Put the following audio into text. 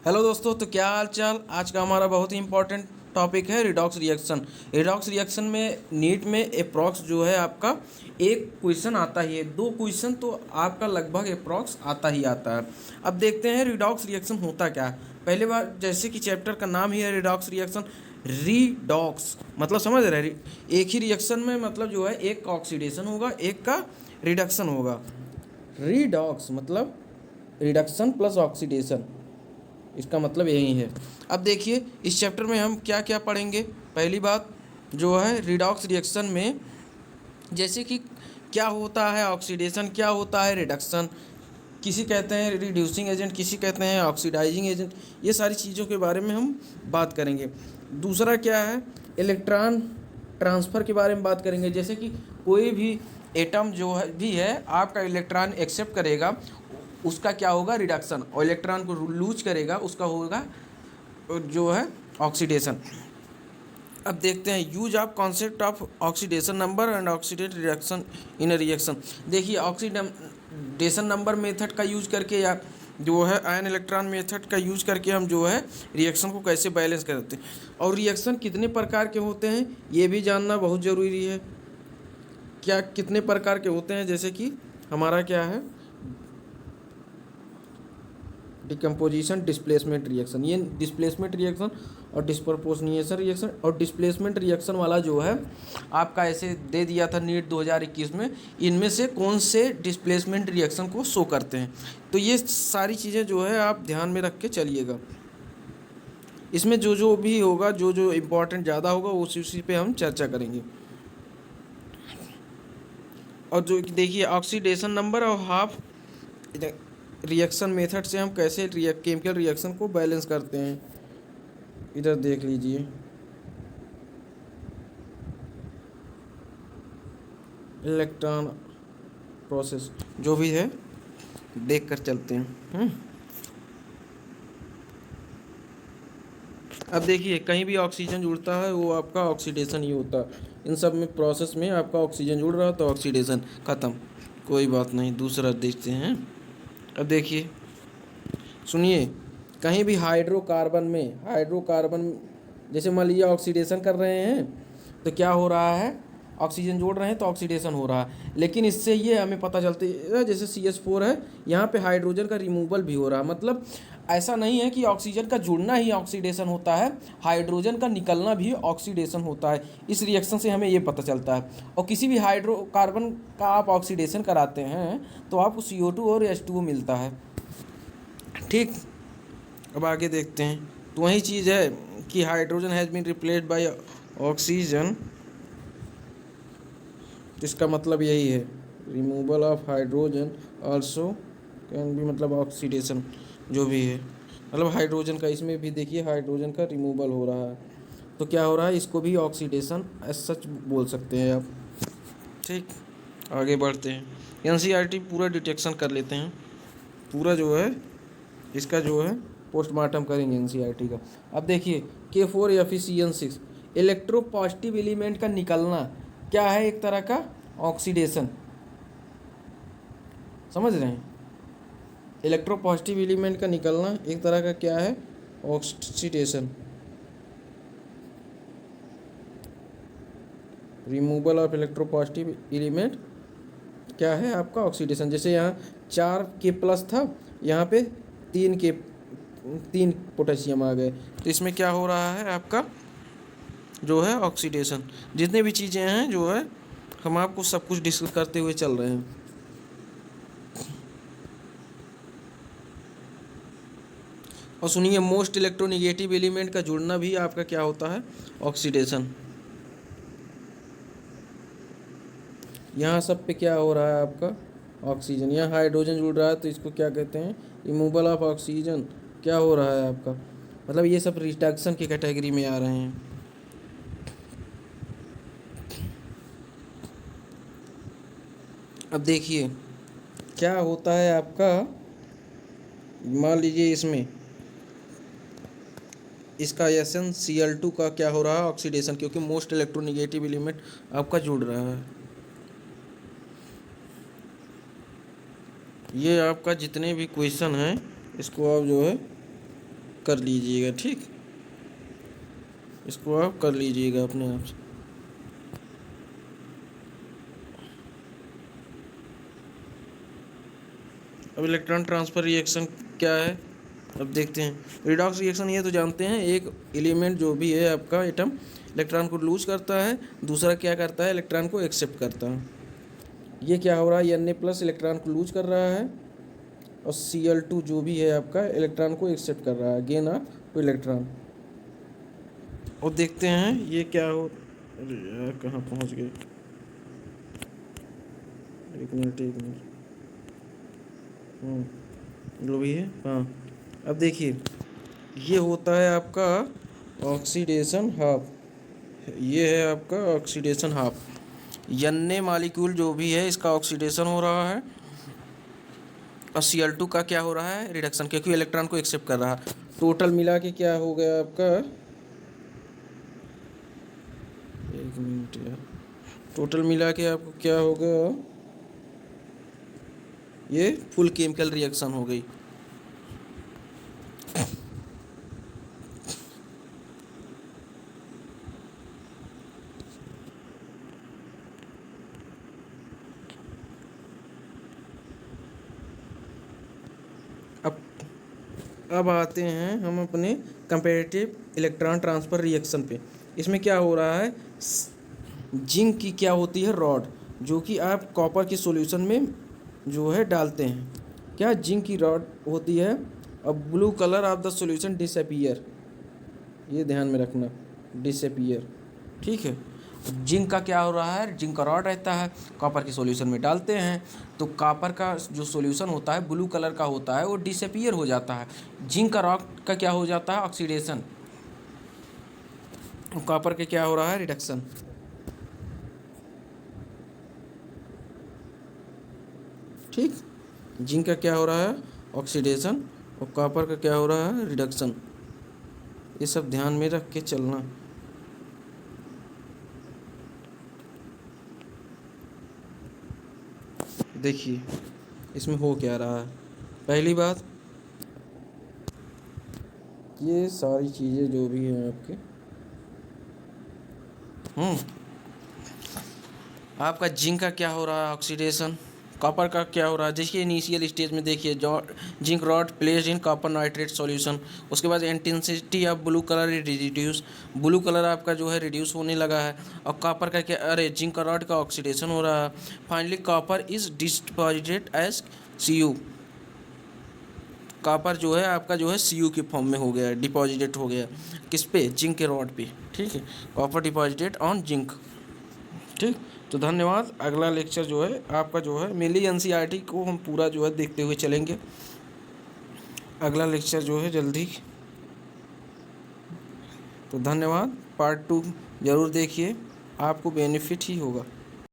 Hello दोस्तों, तो क्या हाल चाल। आज का हमारा बहुत ही इंपॉर्टेंट टॉपिक है रिडॉक्स रिएक्शन। रिडॉक्स रिएक्शन में नीट में अप्रॉक्स जो है आपका एक क्वेश्चन आता ही है, दो क्वेश्चन तो आपका लगभग अप्रॉक्स आता ही आता है। अब देखते हैं रिडॉक्स रिएक्शन होता क्या है। पहले बार जैसे कि चैप्टर का नाम ही है रिडॉक्स रिएक्शन। रिडॉक्स मतलब समझ रहे हैं, एक ही रिएक्शन में मतलब जो है एक का ऑक्सीडेशन होगा, एक का रिडक्शन होगा। रिडॉक्स मतलब रिडक्शन प्लस ऑक्सीडेशन, इसका मतलब यही है। अब देखिए इस चैप्टर में हम क्या क्या पढ़ेंगे। पहली बात जो है रिडॉक्स रिएक्शन में जैसे कि क्या होता है ऑक्सीडेशन, क्या होता है रिडक्शन, किसी कहते हैं रिड्यूसिंग एजेंट, किसी कहते हैं ऑक्सीडाइजिंग एजेंट, ये सारी चीज़ों के बारे में हम बात करेंगे। दूसरा क्या है इलेक्ट्रॉन ट्रांसफ़र के बारे में बात करेंगे। जैसे कि कोई भी एटम जो है भी है आपका इलेक्ट्रॉन एक्सेप्ट करेगा, उसका क्या होगा रिडक्शन, और इलेक्ट्रॉन को लूज करेगा उसका होगा जो है ऑक्सीडेशन। अब देखते हैं use of concept of oxidation number and oxidate reduction in a reaction. देखिए ऑक्सीडेशन नंबर मेथड का यूज करके या जो है आयन इलेक्ट्रॉन मेथड का यूज करके हम जो है रिएक्शन को कैसे बैलेंस करते हैं, और रिएक्शन कितने प्रकार के होते हैं ये भी जानना बहुत ज़रूरी है। क्या कितने प्रकार के होते हैं, जैसे कि हमारा क्या है डिकम्पोजिशन डिस्प्लेसमेंट रिएक्शन, ये डिस्प्लेसमेंट रिएक्शन और डिस्प्रपोर्शनेशन रिएक्शन। और डिस्प्लेसमेंट रिएक्शन वाला जो है आपका ऐसे दे दिया था नीट 2021 में, इनमें से कौन से डिस्प्लेसमेंट रिएक्शन को शो करते हैं। तो ये सारी चीज़ें जो है आप ध्यान में रख के चलिएगा। इसमें जो जो भी होगा, जो जो इम्पोर्टेंट ज़्यादा होगा उसी उसी पे हम चर्चा करेंगे। और जो देखिए ऑक्सीडेशन नंबर और हाफ रिएक्शन मेथड से हम कैसे केमिकल रिएक्शन को बैलेंस करते हैं, इधर देख लीजिए। इलेक्ट्रॉन प्रोसेस जो भी है देख कर चलते हैं। अब देखिए कहीं भी ऑक्सीजन जुड़ता है वो आपका ऑक्सीडेशन ही होता है। इन सब में प्रोसेस में आपका ऑक्सीजन जुड़ रहा है तो ऑक्सीडेशन ख़त्म, कोई बात नहीं। दूसरा देखते हैं। अब देखिए सुनिए, कहीं भी हाइड्रोकार्बन जैसे मान लीजिए ऑक्सीडेशन कर रहे हैं तो क्या हो रहा है, ऑक्सीजन जोड़ रहे हैं तो ऑक्सीडेशन हो रहा है। लेकिन इससे ये हमें पता चलती है जैसे CH4 है, यहाँ पे हाइड्रोजन का रिमूवल भी हो रहा है। मतलब ऐसा नहीं है कि ऑक्सीजन का जुड़ना ही ऑक्सीडेशन होता है, हाइड्रोजन का निकलना भी ऑक्सीडेशन होता है। इस रिएक्शन से हमें ये पता चलता है। और किसी भी हाइड्रोकार्बन का आप ऑक्सीडेशन कराते हैं तो आपको CO2 और H2O मिलता है। ठीक, अब आगे देखते हैं। तो वही चीज़ है कि hydrogen has been replaced by oxygen, इसका मतलब यही है removal of hydrogen also can be, मतलब ऑक्सीडेशन जो भी है, मतलब हाइड्रोजन का इसमें भी देखिए हाइड्रोजन का रिमूवल हो रहा है तो क्या हो रहा है, इसको भी ऑक्सीडेशन एज सच बोल सकते हैं आप। ठीक, आगे बढ़ते हैं। NCERT पूरा डिटेक्शन कर लेते हैं, पूरा जो है इसका जो है पोस्टमार्टम करेंगे NCERT का। अब देखिए K4 FeCN6 इलेक्ट्रोपॉजिटिव एलिमेंट का निकलना क्या है, एक तरह का ऑक्सीडेशन। समझ रहे हैं, इलेक्ट्रोपॉजिटिव एलिमेंट का निकलना एक तरह का क्या है, oxidation. Removal of electropositive element क्या है आपका ऑक्सीडेशन। जैसे यहाँ 4K+ था, यहाँ पे 3 पोटेशियम आ गए तो इसमें क्या हो रहा है आपका जो है ऑक्सीडेशन। जितने भी चीज़ें हैं जो है हम आपको सब कुछ डिस्कस करते हुए चल रहे हैं। और सुनिए मोस्ट इलेक्ट्रोनिगेटिव एलिमेंट का जुड़ना भी आपका क्या होता है, ऑक्सीडेशन। यहाँ सब पे क्या हो रहा है आपका ऑक्सीजन, यहाँ हाइड्रोजन जुड़ रहा है तो इसको क्या कहते हैं, रिमूवल ऑफ ऑक्सीजन। क्या हो रहा है आपका, मतलब ये सब रिडक्शन की कैटेगरी में आ रहे हैं। अब देखिए क्या होता है आपका, मान लीजिए इसमें इसका SnCl2 का क्या हो रहा है ऑक्सीडेशन, क्योंकि मोस्ट इलेक्ट्रोनिगेटिव एलिमेंट आपका जुड़ रहा है। ये आपका जितने भी क्वेश्चन हैं इसको आप जो है कर लीजिएगा। ठीक, इसको आप कर लीजिएगा अपने आप से। अब इलेक्ट्रॉन ट्रांसफ़र रिएक्शन क्या है, अब देखते हैं। रिडॉक्स रिएक्शन ये तो जानते हैं, एक एलिमेंट जो भी है आपका एटम इलेक्ट्रॉन को लूज करता है, दूसरा क्या करता है, इलेक्ट्रॉन को एक्सेप्ट करता है। ये क्या हो रहा है, Na प्लस इलेक्ट्रॉन को लूज कर रहा है और Cl2 जो भी है आपका इलेक्ट्रॉन को एक्सेप्ट कर रहा है, गेन ऑफ टू इलेक्ट्रॉन। और देखते हैं ये क्या हो, अरे यार कहाँ पहुँच गए, एक मिनट जो भी है। हाँ, अब देखिए ये होता है आपका ऑक्सीडेशन हाफ, ये है आपका ऑक्सीडेशन हाफ। Na मॉलिक्यूल जो भी है इसका ऑक्सीडेशन हो रहा है और Cl2 का क्या हो रहा है, रिडक्शन, क्योंकि इलेक्ट्रॉन को एक्सेप्ट कर रहा है। टोटल मिला के क्या हो गया आपका, एक मिनट यार, टोटल मिला के आपको क्या हो गया, ये फुल केमिकल रिएक्शन हो गई। अब आते हैं हम अपने कंपैरेटिव इलेक्ट्रॉन ट्रांसफ़र रिएक्शन पे। इसमें क्या हो रहा है, जिंक की क्या होती है, रॉड, जो कि आप कॉपर के सॉल्यूशन में जो है डालते हैं, क्या जिंक की रॉड होती है। अब blue colour of the solution disappear, ये ध्यान में रखना, डिसअपीयर। ठीक है, जिंक का क्या हो रहा है, जिंक का रॉड रहता है, कॉपर के सॉल्यूशन में डालते हैं तो कॉपर का जो सॉल्यूशन होता है ब्लू कलर का होता है, वो डिसअपीयर हो जाता है। जिंक का रॉड का क्या हो जाता है, ऑक्सीडेशन। कॉपर के क्या हो रहा है, रिडक्शन। ठीक, जिंक का क्या हो रहा है, ऑक्सीडेशन, और कॉपर का क्या हो रहा है, रिडक्शन। ये सब ध्यान में रख के चलना। देखिए इसमें हो क्या रहा है, पहली बात ये सारी चीज़ें जो भी हैं आपके, आपका जिंक का क्या हो रहा है, ऑक्सीडेशन। कॉपर का क्या हो रहा है, देखिए इनिशियल स्टेज में देखिए, जो zinc rod placed in copper nitrate solution, उसके बाद intensity of blue colour reduce, blue colour आपका जो है रिड्यूस होने लगा है। और कॉपर का क्या, अरे जिंक रॉड का ऑक्सीडेशन हो रहा है। Finally copper is deposited as Cu, copper जो है आपका जो है Cu के फॉर्म में हो गया, डिपॉजिटेड हो गया, किस पे, जिंक के रॉड पे। ठीक है, कॉपर डिपॉजिटेड ऑन जिंक। ठीक, तो धन्यवाद। अगला लेक्चर जो है आपका जो है मेनली NCERT को हम पूरा जो है देखते हुए चलेंगे। अगला लेक्चर जो है जल्दी, तो धन्यवाद। पार्ट 2 ज़रूर देखिए, आपको बेनिफिट ही होगा।